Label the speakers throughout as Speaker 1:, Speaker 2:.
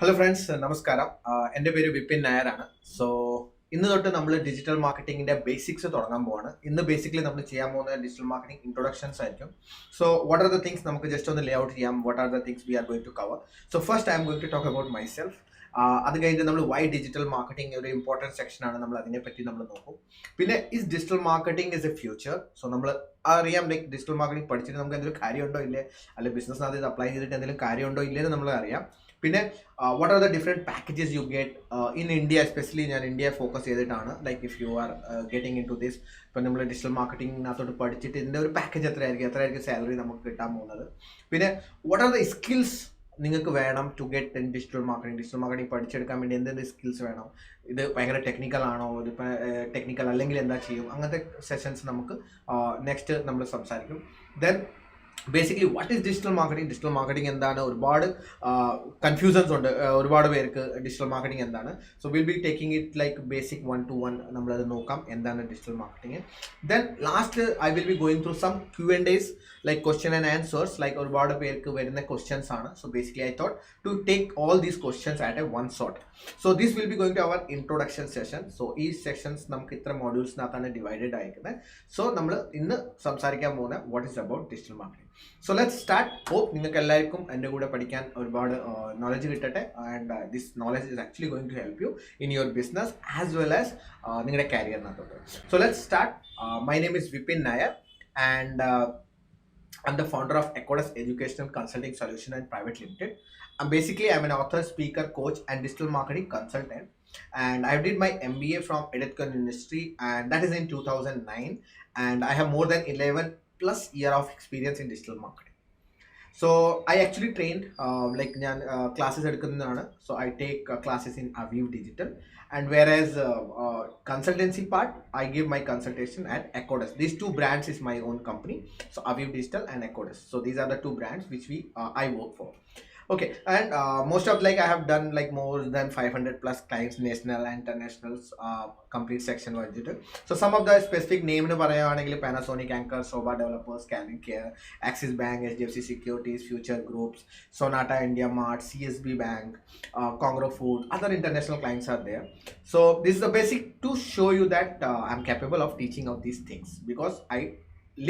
Speaker 1: Hello friends, Namaskaram. എൻ്റെ പേര് വിപിൻ നായരാണ്. സോ ഇന്ന് തൊട്ട് നമ്മൾ ഡിജിറ്റൽ മാർക്കറ്റിംഗിന്റെ ബേസിക്സ് തുടങ്ങാൻ പോവാണ്. ഇന്ന് ബേസിക്കലി നമ്മൾ ചെയ്യാൻ പോകുന്ന ഡിജിറ്റൽ മാർക്കറ്റിംഗ് ഇൻട്രൊഡക്ഷൻസ് ആയിരിക്കും. So what are the things നമുക്ക് ജസ്റ്റ് ഒന്ന് ലേ ഔട്ട് ചെയ്യാം. What are the things we are going to cover. So first I'm going to talk about myself. അത് കഴിഞ്ഞിട്ട് നമ്മൾ വൈ ഡിജിറ്റൽ മാർക്കറ്റിംഗ് ഒരു important സെക്ഷനാണ്. നമ്മൾ അതിനെപ്പറ്റി നമ്മൾ നോക്കും. പിന്നെ is digital marketing is a future. So നമ്മൾ അറിയാം ലൈക്ക് ഡിജിറ്റൽ മാർക്കറ്റിംഗ് പഠിച്ചിട്ട് നമുക്ക് എന്തെങ്കിലും കാര്യമുണ്ടോ ഇല്ലേ, അല്ലെങ്കിൽ ബിസിനസ്സിനകത്ത് ഇത് അപ്ലൈ ചെയ്തിട്ട് എന്തെങ്കിലും കാര്യമുണ്ടോ ഇല്ലേ എന്ന് നമ്മൾ അറിയാം. പിന്നെ what are the different packages you get in India. Especially ഞാൻ ഇന്ത്യ ഫോക്കസ് ചെയ്തിട്ടാണ്. Like if you are getting into this, ഇപ്പം നമ്മൾ ഡിജിറ്റൽ മാർക്കറ്റിംഗിനകത്തോട്ട് പഠിച്ചിട്ട് ഇതിൻ്റെ ഒരു പാക്കേജ് എത്രയായിരിക്കും സാലറി നമുക്ക് കിട്ടാൻ പോകുന്നത്. പിന്നെ വാട്ട് ആർ ദ സ്കിൽസ് നിങ്ങൾക്ക് വേണം to get in digital marketing പഠിച്ചെടുക്കാൻ വേണ്ടി എന്തെന്ത് സ്കിൽസ് വേണം. ഇത് ഭയങ്കര ടെക്നിക്കൽ ആണോ, ഇതിപ്പോൾ ടെക്നിക്കൽ അല്ലെങ്കിൽ എന്താ ചെയ്യും, അങ്ങനത്തെ സെഷൻസ് നമുക്ക് നെക്സ്റ്റ് നമ്മൾ സംസാരിക്കും. Then basically what is digital marketing എന്താണ്, ഒരുപാട് കൺഫ്യൂഷൻസ് ഉണ്ട് ഒരുപാട് പേർക്ക് ഡിജിറ്റൽ മാർക്കറ്റിംഗ് എന്താണ്. So will be taking it like basic 1-to-1 നമ്മളത് നോക്കാം എന്താണ് digital marketing. Then last I will be going through some Q&As like question and answers. Like ഒരുപാട് പേർക്ക് വരുന്ന ക്വസ്റ്റ്യൻസ് ആണ്. So basically I thought to take all these questions at a one shot. So this will be going to our introduction session. So ഈ sessions നമുക്ക് ഇത്ര മോഡ്യൂൾസിനകത്താണ് divided ആയിരിക്കുന്നത്. So നമ്മൾ ഇന്ന് സംസാരിക്കാൻ പോകുന്ന what is about digital marketing. So let's start. Hope നിങ്ങൾക്ക് എല്ലാവർക്കും എൻ്റെ കൂടെ പഠിക്കാൻ ഒരുപാട് നോളജ് കിട്ടട്ടെ. And this knowledge is actually going to help you in your business as well as നിങ്ങളുടെ കരിയറിനകത്തോട്ട്. So let's start. My name is Vipin Nair and I'm the founder of Ecodes Educational Consulting Solution and Private Limited. I'm an author, speaker, coach and digital marketing consultant, and I did my MBA from Editcon University, and that is in 2009, and I have more than 11 plus year of experience in digital marketing. So I actually trained like ഞാൻ classes എടുക്കുന്നതാണ്. So I take classes in Aviv digital, and whereas consultancy part I give my consultation at Ecodes. These two brands is my own company, so Aviv Digital and Ecodes. So these are the two brands which I work for. Okay, and most of like I have done like more than 500 plus clients, national and international, complete section budget. So some of the specific name nu parayanengil Panasonic, Anchor, Soba Developers, Calvin Care, Axis Bank, HDFC Securities, Future Groups, Sonata India Mart, CSB Bank, Congro Food, other international clients are there. So this is the basic to show you that I'm capable of teaching out these things because I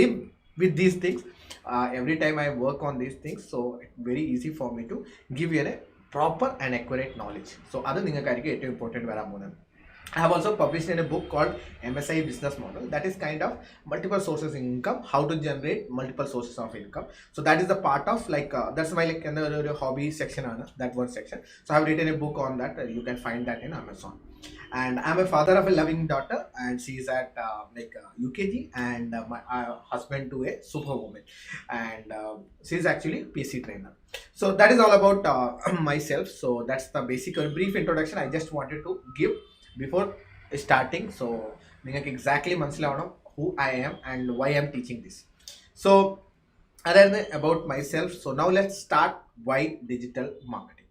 Speaker 1: live with these things. Every time I work on these things, so it's very easy for me to give you a proper and accurate knowledge. So other thing is important. I have also published in a book called MSI Business Model. That is kind of multiple sources of income, how to generate multiple sources of income. So that is the part of like that's my like another hobby section, that one section. So I have written a book on that. You can find that in Amazon. And I'm a father of a loving daughter, and she is at UKG, and my husband to a superwoman, and she is actually PC trainer. So that is all about myself. So that's the basic or brief introduction I just wanted to give before starting. So നിങ്ങൾക്ക് exactly മനസ്സിലാവണം who I am and why I'm teaching this. So other than about myself, so now let's start why digital marketing.